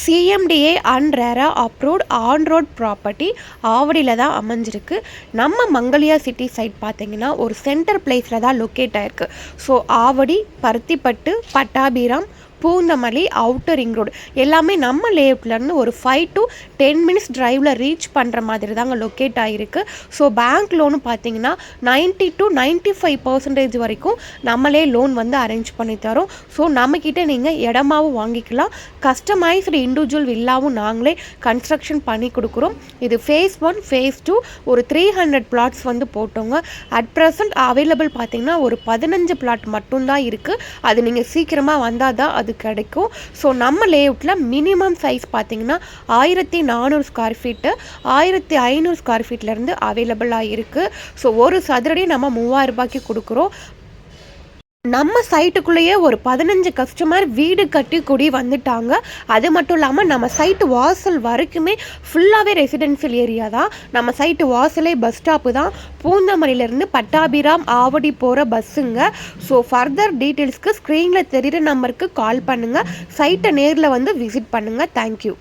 CMDA and RERA approved on road property ஆவடியில் தான் அமைஞ்சிருக்கு. நம்ம மங்கலியா சிட்டி சைட் பார்த்தீங்கன்னா ஒரு சென்டர் பிளேஸில் தான் லொக்கேட் ஆயிருக்கு. So Avadi, Paruthipattu, Pattabiram, Poonamallee, outer ring road எல்லாமே நம்ம லேஅவுட்லேருந்து ஒரு 5 to 10 minutes டிரைவில் ரீச் பண்ணுற மாதிரி தாங்க லொக்கேட் ஆகிருக்கு. ஸோ பேங்க் லோனு பார்த்தீங்கன்னா 90 to 95% வரைக்கும் நம்மளே லோன் வந்து அரேஞ்ச் பண்ணி தரோம். ஸோ நம்மக்கிட்ட நீங்கள் இடமாவும் வாங்கிக்கலாம், கஸ்டமைஸ்டு இண்டிவிஜுவல் வில்லாவும் நாங்களே கன்ஸ்ட்ரக்ஷன் பண்ணி கொடுக்குறோம். இது ஃபேஸ் 1, ஃபேஸ் 2 ஒரு 300 பிளாட்ஸ் வந்து போட்டோங்க. அட் ப்ரெசன்ட் அவைலபிள் பார்த்தீங்கன்னா ஒரு 15 பிளாட் மட்டும்தான் இருக்குது. அது நீங்கள் சீக்கிரமாக வந்தால் தான் அது கிடைக்கும். ஸோ நம்ம லேஅவுட்டில் மினிமம் சைஸ் பார்த்தீங்கன்னா 1400 ஸ்கொயர் ஃபீட்டு 1500 ஸ்கொயர் ஃபீட்லேருந்து அவைலபிளாக இருக்குது. ஸோ ஒரு சதுரடி நம்ம 3000 ரூபாய்க்கு கொடுக்குறோம். நம்ம சைட்டுக்குள்ளேயே ஒரு 15 கஸ்டமர் வீடு கட்டி குடி வந்துட்டாங்க. அது மட்டும் இல்லாமல் நம்ம சைட்டு வாசல் வரைக்குமே ஃபுல்லாகவே ரெசிடென்ஷியல் ஏரியா தான். நம்ம சைட்டு வாசலே பஸ் ஸ்டாப்பு தான். பூந்தமல்லியிலேருந்து பட்டாபிராம், ஆவடி போகிற பஸ்ஸுங்க. ஸோ ஃபர்தர் டீட்டெயில்ஸ்க்கு ஸ்க்ரீனில் தெரிகிற நம்பருக்கு கால் பண்ணுங்கள். சைட்டை நேரில் வந்து விசிட் பண்ணுங்கள். தேங்க்யூ.